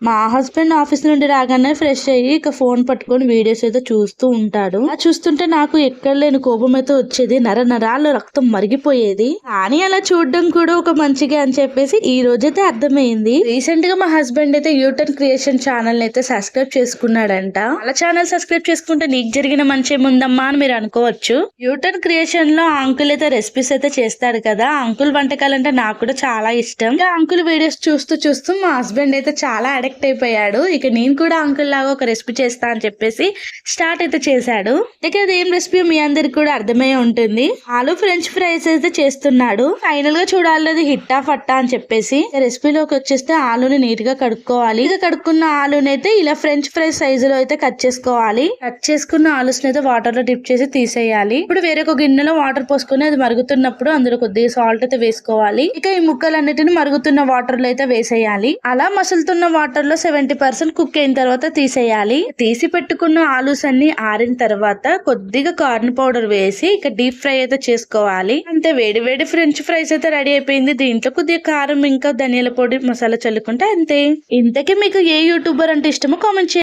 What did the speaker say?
మా husband office నుండి రాగానే ఫ్రెష్ అయ్యి ఇక ఫోన్ పట్టుకొని వీడియోస్ అయితే చూస్తూ ఉంటాడు. అలా చూస్తుంటే నాకు ఎక్కడ లేని కోపం అయితే వచ్చేది, నరాల్లో రక్తం మరిగిపోయేది. కానీ అలా చూడడం కూడా ఒక మంచిగా అని చెప్పేసి ఈ రోజైతే అర్థమైంది. రీసెంట్ గా మా హస్బెండ్ అయితే యూటర్న్ క్రియేషన్ ఛానల్ అయితే సబ్స్క్రైబ్ చేసుకున్నాడంట. అలా ఛానల్ సబ్స్క్రైబ్ చేసుకుంటే నీకు జరిగిన మంచి ఏముందమ్మా అని మీరు అనుకోవచ్చు. యూటర్న్ క్రియేషన్ లో అంకుల్ అయితే రెసిపీస్ అయితే చేస్తాడు కదా, అంకుల్ వంటకాలంటే నాకు కూడా చాలా ఇష్టం. ఇంకా అంకుల్ వీడియోస్ చూస్తూ మా హస్బెండ్ అయితే చాలా అడిక్ట్ అయిపోయాడు. ఇక నేను కూడా అంకుల్ లాగా ఒక రెసిపీ చేస్తా అని చెప్పేసి స్టార్ట్ అయితే చేశాడు. ఇక అదేం రెసిపీ మీ అందరికి కూడా అర్థమై ఉంటుంది. ఆలు ఫ్రెంచ్ ఫ్రైస్ అయితే చేస్తున్నాడు. ఫైనల్ గా చూడాలి హిట్టా ఫట్టా అని చెప్పేసి. రెసిపీలోకి వచ్చేస్తే ఆలుని నీట్ గా కడుక్కోవాలి. ఇక కడుక్కున్న ఆలుని అయితే ఇలా ఫ్రెంచ్ ఫ్రై సైజు లో అయితే కట్ చేసుకోవాలి. కట్ చేసుకున్న ఆలుస్ అయితే వాటర్ లో డిప్ చేసి తీసేయాలి. ఇప్పుడు వేరొక గిన్నెలో వాటర్ పోసుకుని అది మరుగుతున్నప్పుడు అందులో కొద్దిగా సాల్ట్ అయితే వేసుకోవాలి. ఇక ఈ ముక్కలన్నిటిని మరుగుతున్న వాటర్ లో అయితే వేసేయాలి. అలా మసులుతున్న వాటర్ లో 70% కుక్ అయిన తర్వాత తీసేయాలి. తీసి పెట్టుకున్న ఆలూస్ అన్ని ఆరిన తర్వాత కొద్దిగా కార్న్ పౌడర్ వేసి ఇక డీప్ ఫ్రై అయితే చేసుకోవాలి. అంతే, వేడి వేడి ఫ్రెంచ్ ఫ్రైస్ అయితే రెడీ అయిపోయింది. దీంట్లో కొద్దిగా కారం ఇంకా ధనియాల పొడి మసాలా చల్లుకుంటే అంతే. ఇంతకీ మీకు ఏ యూట్యూబర్ అంటే ఇష్టమో కామెంట్ చేయండి.